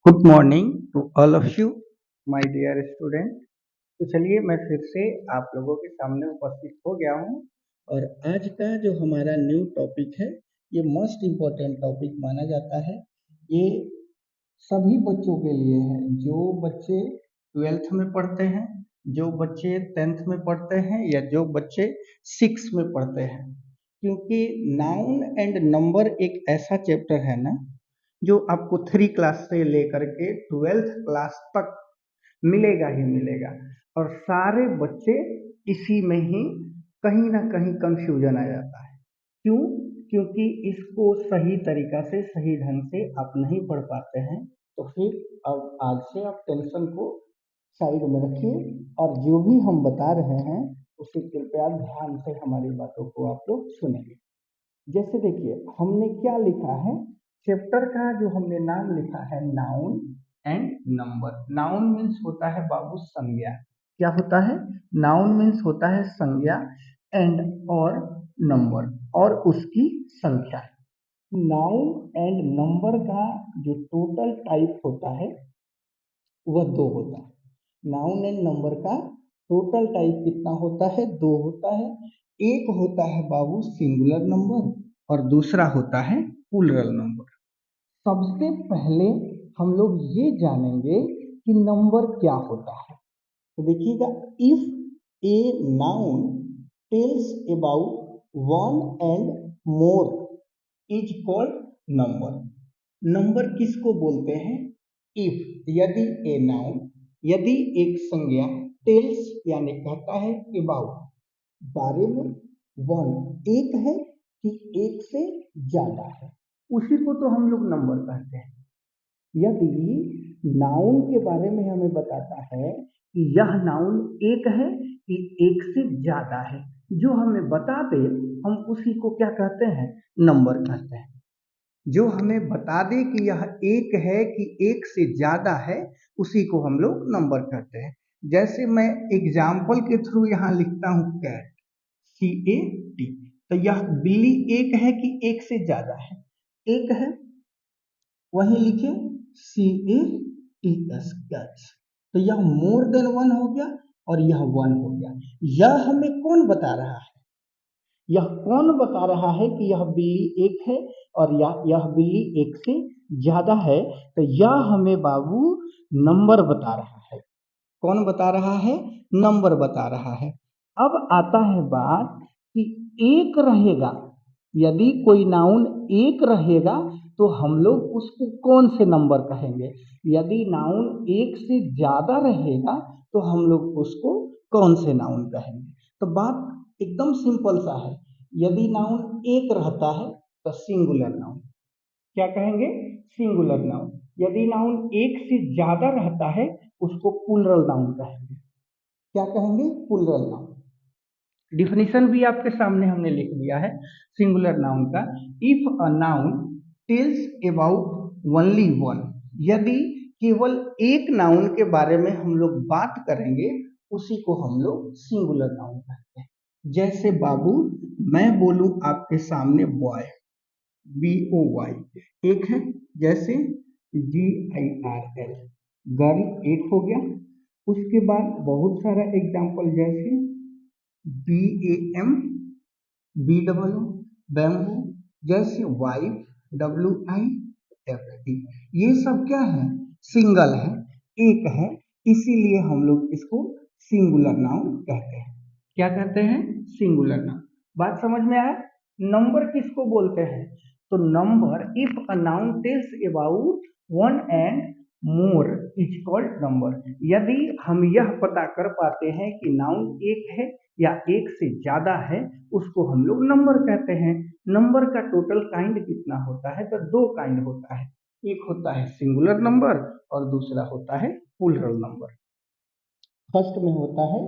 Good morning to all of you my dear student. तो चलिए मैं फिर से आप लोगों के सामने उपस्थित हो गया हूँ और आज का जो हमारा न्यू टॉपिक है ये मोस्ट इम्पोर्टेंट टॉपिक माना जाता है। ये सभी बच्चों के लिए है जो बच्चे ट्वेल्थ में पढ़ते हैं, जो बच्चे टेंथ में पढ़ते हैं या जो बच्चे सिक्स में पढ़ते हैं, क्योंकि नाउन एंड नंबर एक ऐसा चैप्टर है ना जो आपको 3 क्लास से लेकर के 12th क्लास तक मिलेगा ही मिलेगा। और सारे बच्चे इसी में ही कहीं ना कहीं कंफ्यूजन आ जाता है। क्यों? क्योंकि इसको सही तरीका से सही ढंग से आप नहीं पढ़ पाते हैं। तो फिर अब आज से आप टेंशन को साइड में रखिए और जो भी हम बता रहे हैं उसे कृपया ध्यान से हमारी बातों को आप लोग सुनेंगे। जैसे देखिए हमने क्या लिखा है, चैप्टर का जो हमने नाम लिखा है noun and number. Noun means होता है बाबू संज्ञा। क्या होता है? नाउन मीन्स होता है संज्ञा एंड और नंबर और उसकी संख्या। नाउन एंड नंबर का जो टोटल टाइप होता है वह दो होता है। नाउन एंड नंबर का टोटल टाइप कितना होता है? दो होता है। एक होता है बाबू सिंगुलर नंबर और दूसरा होता है प्लूरल नंबर। सबसे पहले हम लोग ये जानेंगे कि नंबर क्या होता है। तो देखिएगा, if a noun tells about one and more is called number. Number किसको बोलते हैं? इफ यदि ए नाउन, यदि एक संज्ञा टेल्स यानी कहता है अबाउट बारे में, वन एक है कि एक से ज्यादा है, उसी को तो हम लोग नंबर कहते हैं। यदि नाउन के बारे में हमें बताता है कि यह नाउन एक है कि एक से ज्यादा है, जो हमें बता दे हम उसी को क्या कहते हैं? नंबर कहते हैं। जो हमें बता दे कि यह एक है कि एक से ज्यादा है उसी को हम लोग नंबर कहते हैं। जैसे मैं एग्जाम्पल के थ्रू यहाँ लिखता हूँ कैट, CAT, तो यह बिल्ली एक है कि एक से ज्यादा है? एक है। वहीं लिखे CATS, कैट्स। तो यह मोर देन वन हो गया और यह वन हो गया। यह हमें कौन बता रहा है? यह कौन बता रहा है कि यह बिल्ली एक है और यह बिल्ली एक से ज्यादा है? तो यह हमें बाबू नंबर बता रहा है। कौन बता रहा है? नंबर बता रहा है। अब आता है बात कि एक रहेगा, यदि कोई नाउन एक रहेगा तो हम लोग उसको कौन से नंबर कहेंगे? यदि नाउन एक से ज्यादा रहेगा तो हम लोग उसको कौन से नाउन कहेंगे? तो बात एकदम सिंपल सा है। यदि नाउन एक रहता है तो सिंगुलर नाउन क्या कहेंगे? Singular noun. यदि नाउन एक से ज्यादा रहता है उसको प्लूरल नाउन कहेंगे। क्या कहेंगे? Plural noun. डिफिनीशन भी आपके सामने हमने लिख दिया है सिंगुलर नाउन का। If a noun tells about only one, यदि केवल एक नाउन के बारे में हम लोग बात करेंगे उसी को हम लोग सिंगुलर नाउन कहते हैं। जैसे बाबू मैं बोलूं आपके सामने बॉय, BOY एक है, जैसे GIRL गर्ल एक हो गया। उसके बाद बहुत सारा एग्जाम्पल जैसे BAM BOO बैम्बू, जैसे वाइफ WIFT। ये सब क्या है? सिंगल है, एक है, इसीलिए हम लोग इसको सिंगुलर नाउन कहते हैं। क्या कहते हैं? Singular noun. बात समझ में आया? नंबर किसको बोलते हैं? तो number, if a noun tells about one and more is called number. यदि हम यह पता कर पाते हैं कि नाउन एक है या एक से ज्यादा है उसको हम लोग नंबर कहते हैं। नंबर का टोटल काइंड कितना होता है? तो दो काइंड होता है। एक होता है सिंगुलर नंबर और दूसरा होता है प्लूरल नंबर। फर्स्ट में होता है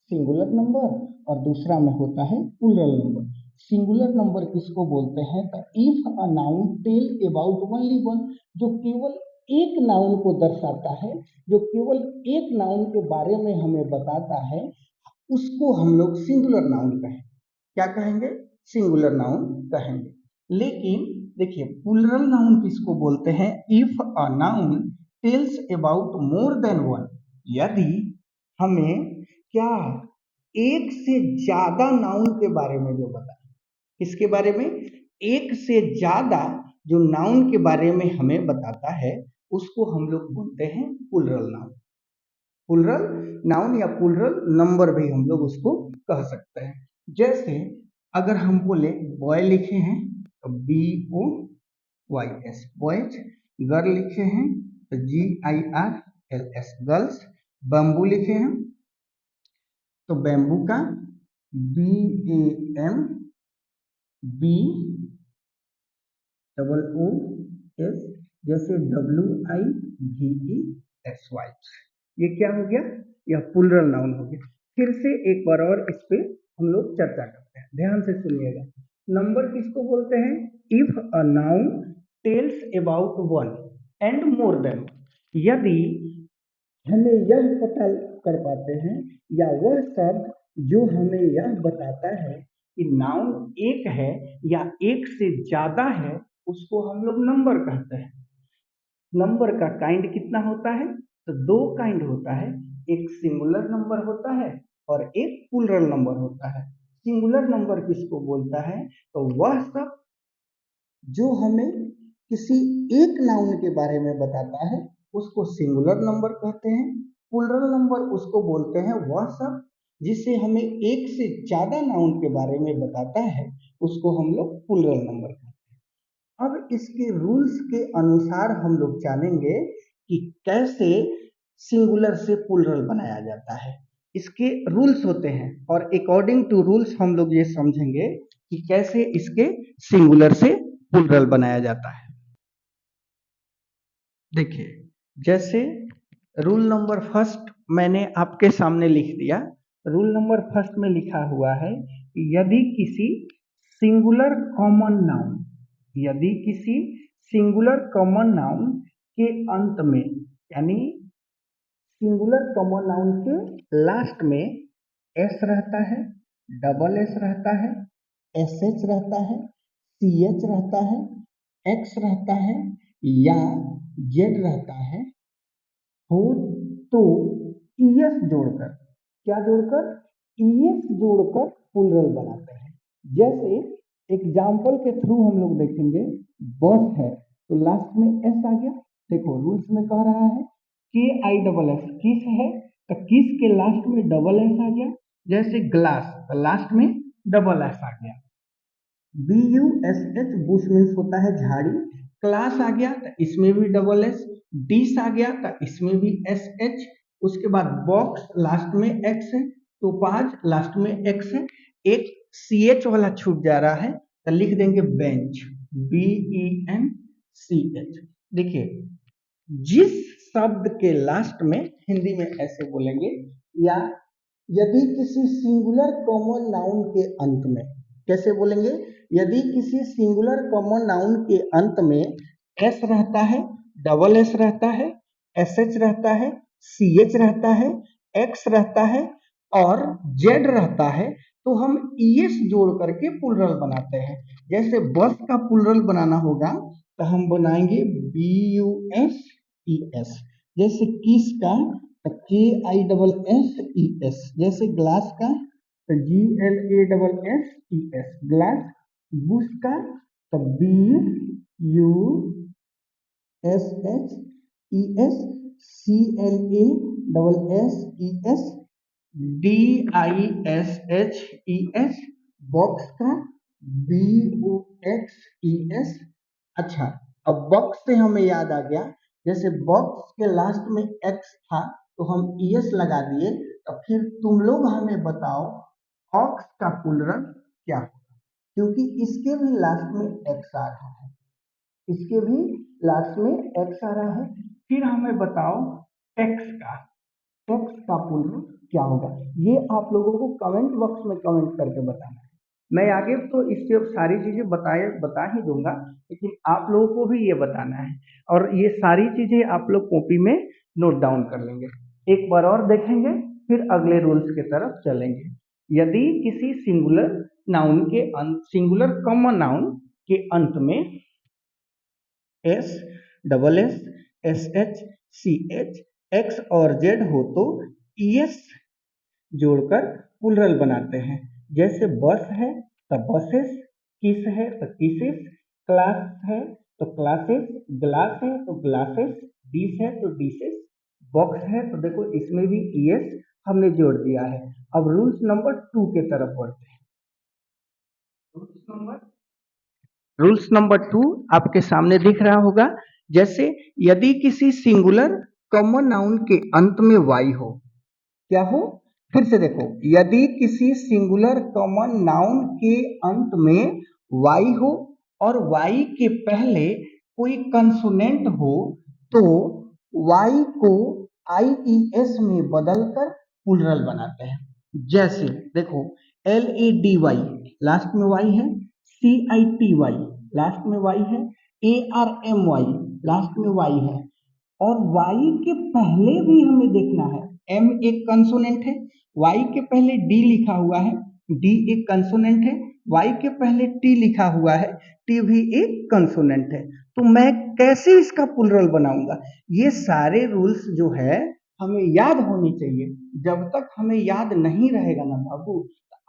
सिंगुलर नंबर और दूसरा में होता है प्लूरल नंबर। सिंगुलर नंबर किसको बोलते हैं? तो if a noun tell about only one, जो केवल एक नाउन को दर्शाता है, जो केवल एक नाउन के बारे में हमें बताता है, उसको हम लोग सिंगुलर नाउन कहेंगे। क्या कहेंगे? सिंगुलर नाउन कहेंगे। लेकिन देखिए प्लूरल नाउन किसको बोलते हैं? If a noun tells about more than one, यदि हमें क्या एक से ज्यादा नाउन के बारे में जो बताए, किसके बारे में, एक से ज्यादा जो नाउन के बारे में हमें बताता है उसको हम लोग बोलते हैं प्लूरल नाउन। प्लूरल नाउन या प्लूरल नंबर भी हम लोग उसको कह सकते हैं। जैसे अगर हम बोले बॉय लिखे हैं तो BOYS बॉयज, गर्ल लिखे हैं तो GIRLS गर्ल्स, बम्बू लिखे हैं तो बैम्बू का BAMBOOS, जैसे WIVESY, ये क्या हो गया, यह प्लूरल नाउन हो गया। फिर से एक बार और इस पे हम लोग चर्चा करते हैं, ध्यान से सुनिएगा। नंबर किसको बोलते हैं, if a noun tells about one and more than, यदि हमें यह पता कर पाते हैं या वह शब्द जो हमें यह बताता है कि नाउन एक है या एक से ज्यादा है, उसको हम लोग नंबर कहते हैं। नंबर का काइंड कितना होता है, तो दो काइंड होता है, एक सिंगुलर नंबर होता है और एक प्लूरल नंबर होता है। सिंगुलर नंबर किसको बोलता है, तो वह सब जो हमें किसी एक नाउन के बारे में बताता है उसको सिंगुलर नंबर कहते हैं। प्लूरल नंबर उसको बोलते हैं वह सब जिसे हमें एक से ज्यादा नाउन के बारे में बताता है, उसको हम लोग प्लूरल नंबर कहते हैं। अब इसके रूल्स के अनुसार हम लोग जानेंगे कि कैसे सिंगुलर से प्लूरल बनाया जाता है। इसके रूल्स होते हैं और अकॉर्डिंग टू रूल्स हम लोग ये समझेंगे कि कैसे इसके सिंगुलर से प्लूरल बनाया जाता है। देखिए, जैसे रूल नंबर फर्स्ट मैंने आपके सामने लिख दिया। रूल नंबर फर्स्ट में लिखा हुआ है कि यदि किसी सिंगुलर कॉमन नाउन, यदि किसी सिंगुलर कॉमन नाउन के अंत में, यानी सिंगुलर कॉमन नाउन के लास्ट में एस रहता है, डबल एस रहता है, एस एच रहता है, सी एच रहता है, एक्स रहता है या जेड रहता है, हो तो ईएस जोड़कर, क्या जोड़कर, ईएस जोड़कर प्लूरल बनाते हैं। जैसे एग्जाम्पल के थ्रू हम लोग देखेंगे, बस है तो लास्ट में एस आ गया, देखो रूल्स में कह रहा है KISS, किस है तो किस के लास्ट में डबल एस आ गया। जैसे ग्लास तो लास्ट में डबल एस आ गया। BUSH बुश मीन्स होता है झाड़ी, क्लास आ गया तो इसमें भी डबल एस, डिश आ गया तो इसमें भी SH, उसके बाद बॉक्स लास्ट में एक्स है, टोपाज लास्ट में एक्स है, एक CH वाला छूट जा रहा है तो लिख देंगे बेंच, BENCH। देखिए, जिस शब्द के लास्ट में, हिंदी में ऐसे बोलेंगे, या यदि किसी सिंगुलर कॉमन नाउन के अंत में, कैसे बोलेंगे, यदि किसी सिंगुलर कॉमन नाउन के अंत में एस रहता है, डबल एस रहता है, SH रहता है, CH रहता है, एक्स रहता है और जेड रहता है, तो हम ES जोड़ करके प्लूरल बनाते हैं। जैसे बस का प्लूरल बनाना होगा तो हम बनाएंगे BUSES, जैसे किस का तो KISSES, जैसे ग्लास का तो GLASSES ग्लास, बुश का तो BUSHES, CLASSES DISHES, बॉक्स का BOXES। अच्छा, अब बॉक्स से हमें याद आ गया, जैसे बॉक्स के लास्ट में एक्स था तो हम ES लगा दिए, तो फिर तुम लोग हमें बताओ ऑक्स का प्लूरल क्या होगा, क्योंकि इसके भी लास्ट में एक्स आ रहा है, इसके भी लास्ट में एक्स आ रहा है। फिर हमें बताओ एक्स का प्लूरल क्या होगा, ये आप लोगों को कमेंट बॉक्स में कमेंट करके बताना है। मैं आगे तो इससे सारी चीजें बता ही दूंगा, लेकिन आप लोगों को भी ये बताना है और ये सारी चीजें आप लोग कॉपी में नोट डाउन कर लेंगे। एक बार और देखेंगे फिर अगले रूल्स की तरफ चलेंगे। यदि किसी सिंगुलर नाउन के सिंगुलर कॉमन नाउन के अंत में S, double S, SH CH, X और Z हो तो ES जोड़कर प्लूरल बनाते हैं। जैसे बस है तो बसेस, किस है तो किसेस, क्लास है तो क्लासेस, ग्लास है तो ग्लासेस, डिश है तो डिशेस, बॉक्स है तो देखो इसमें भी ES हमने जोड़ दिया है। अब रूल्स नंबर 2 के तरफ बढ़ते हैं। रूल्स नंबर 2 आपके सामने दिख रहा होगा। जैसे यदि किसी सिंगुलर कॉमन नाउन के अंत में वाई हो, क्या हो, फिर से देखो, यदि किसी सिंगुलर कॉमन नाउन के अंत में वाई हो और वाई के पहले कोई कंसोनेंट हो तो वाई को IES में बदलकर प्लूरल बनाते हैं। जैसे देखो LADY लास्ट में वाई है, CITY लास्ट में वाई है, ARMY लास्ट में वाई है, और y के पहले भी हमें देखना है। m एक कंसोनेंट है, y के पहले d लिखा हुआ है, d एक कंसोनेंट है, y के पहले t लिखा हुआ है, t भी एक कंसोनेंट है। तो मैं कैसे इसका प्लूरल बनाऊंगा? ये सारे रूल्स जो है हमें याद होनी चाहिए। जब तक हमें याद नहीं रहेगा ना बाबू,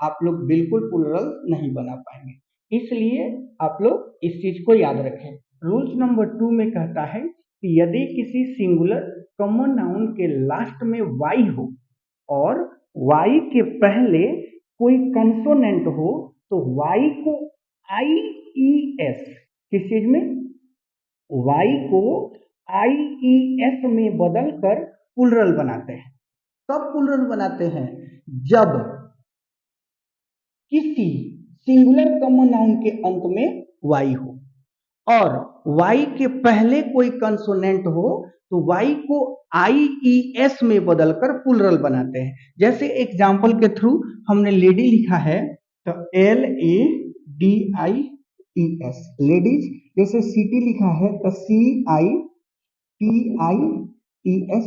आप लोग बिल्कुल प्लूरल नहीं बना पाएंगे। इसलिए आप लोग इस चीज को याद रखें। रूल्स नंबर 2 में कहता है कि यदि किसी सिंगुलर कॉमन नाउन के लास्ट में वाई हो और वाई के पहले कोई कंसोनेंट हो तो वाई को IES, किस चीज में, वाई को IES में बदलकर प्लूरल बनाते हैं। कब प्लूरल बनाते हैं? जब किसी सिंगुलर कॉमन नाउन के अंत में वाई हो और y के पहले कोई कंसोनेंट हो तो y को IES में बदलकर प्लूरल बनाते हैं। जैसे एग्जांपल के थ्रू हमने लेडी लिखा है तो LADIES लेडीज, जैसे सिटी लिखा है तो CITIES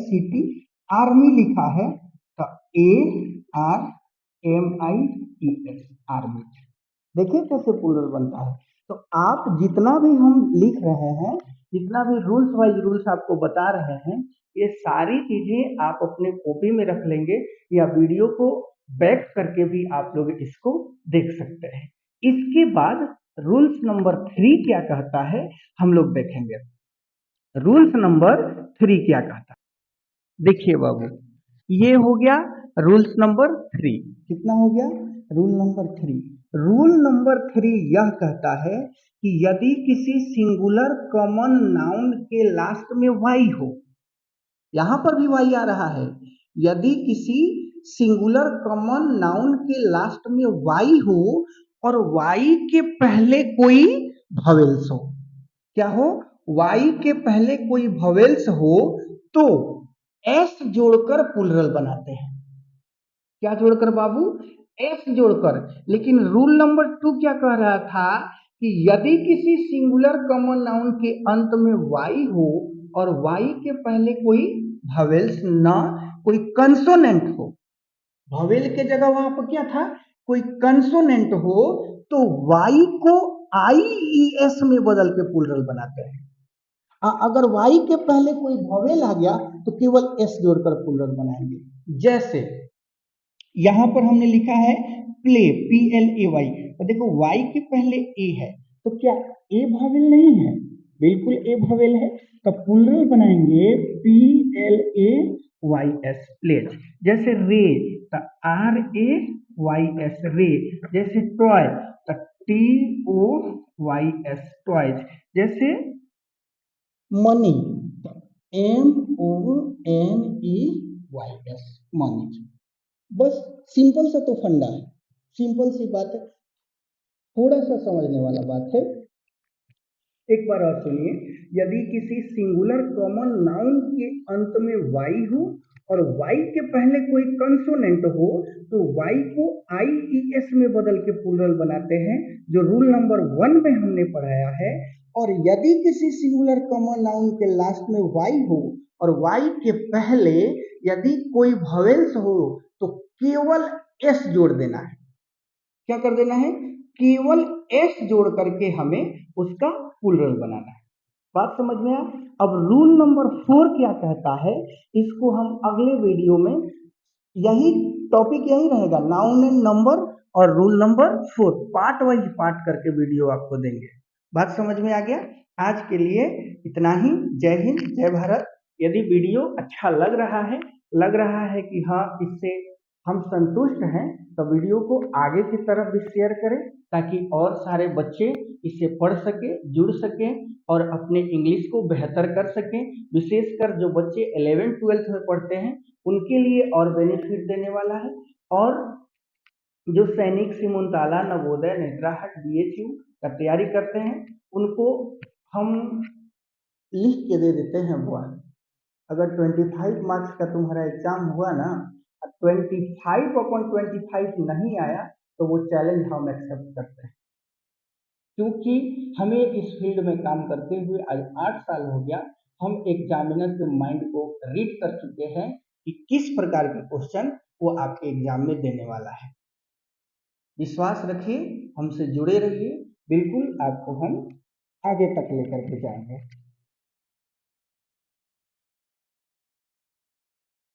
सिटी, आर्मी लिखा है तो ARMIES आर्मी। देखिए कैसे प्लूरल बनता है। तो आप जितना भी हम लिख रहे हैं, जितना भी रूल्स वाइज रूल्स आपको बता रहे हैं, ये सारी चीजें आप अपने कॉपी में रख लेंगे या वीडियो को बैक करके भी आप लोग इसको देख सकते हैं। इसके बाद रूल्स नंबर 3 क्या कहता है हम लोग देखेंगे। रूल्स नंबर 3 क्या कहता है, देखिए बाबू, ये हो गया रूल्स नंबर 3। कितना हो गया? Rule number 3। रूल नंबर 3 यह कहता है कि यदि किसी सिंगुलर कॉमन नाउन के लास्ट में वाई हो, यहां पर भी वाई आ रहा है, यदि किसी सिंगुलर कॉमन नाउन के लास्ट में वाई हो और वाई के पहले कोई वोवेल्स हो, क्या हो, वाई के पहले कोई वोवेल्स हो तो एस जोड़कर प्लूरल बनाते हैं। क्या जोड़कर बाबू? एस जोड़कर। लेकिन रूल नंबर 2 क्या कह रहा था कि यदि किसी सिंगुलर कॉमन नाउन के अंत में वाई हो और वाई के पहले कोई वोवेल्स ना, कोई कंसोनेंट हो, वोवेल के जगह वहां पर क्या था, कोई कंसोनेंट हो, तो वाई को IES में बदल के प्लूरल बनाते हैं। अगर y के पहले कोई वोवेल आ गया तो केवल s जोड़कर प्लूरल बनाएंगे। जैसे यहां पर हमने लिखा है प्ले, PLAY, तो देखो y के पहले a है तो क्या a वोवेल नहीं है? बिल्कुल a वोवेल है, तो प्लूरल बनाएंगे PLAYS, प्लेज। जैसे रे तो RAYS रे, जैसे टॉय तो TOYS टॉयज, जैसे मनी MONEYS मनी। बस सिंपल सा तो फंडा है, सिंपल सी बात है, थोड़ा सा समझने वाला बात है। एक बार और सुनिए, यदि किसी सिंगुलर कॉमन नाउन के अंत में वाई हो और वाई के पहले कोई कंसोनेंट हो तो वाई को IES में बदल के प्लूरल बनाते हैं, जो रूल नंबर 1 में हमने पढ़ाया है। और यदि किसी सिंगुलर कॉमन नाउन के लास्ट में वाई हो और वाई के पहले यदि कोई वोवेल्स हो तो केवल एस जोड़ देना है। क्या कर देना है? केवल एस जोड़ करके हमें उसका प्लूरल बनाना है। बात समझ में आया। अब रूल नंबर 4 क्या कहता है, इसको हम अगले वीडियो में, यही टॉपिक यही रहेगा, नाउन एंड नंबर और rule number 4 part wise part करके वीडियो आपको देंगे। बात समझ में आ गया। आज के लिए इतना ही। जय हिंद, जय भारत। यदि वीडियो अच्छा लग रहा है कि हाँ इससे हम संतुष्ट हैं, तो वीडियो को आगे की तरफ भी शेयर करें, ताकि और सारे बच्चे इसे पढ़ सके, जुड़ सके और अपने इंग्लिश को बेहतर कर सकें। विशेषकर जो बच्चे 11th-12th में पढ़ते हैं उनके लिए और बेनिफिट देने वाला है। और जो सैनिक, सिमुलताला, नवोदय, नेत्राहाट, बीएचयू का तैयारी करते हैं उनको हम लिख के दे देते हैं बुआ। अगर 25 मार्क्स का तुम्हारा एग्जाम हुआ ना, 25/25 नहीं आया तो वो चैलेंज हम एक्सेप्ट करते हैं, क्योंकि हमें इस फील्ड में काम करते हुए आज 8 साल हो गया। हम एग्जामिनर के माइंड को रीड कर चुके हैं कि किस प्रकार के क्वेश्चन वो आपके एग्जाम में देने वाला है। विश्वास रखिए, हमसे जुड़े रहिए, बिल्कुल आपको हम आगे तक लेकर के जाएंगे।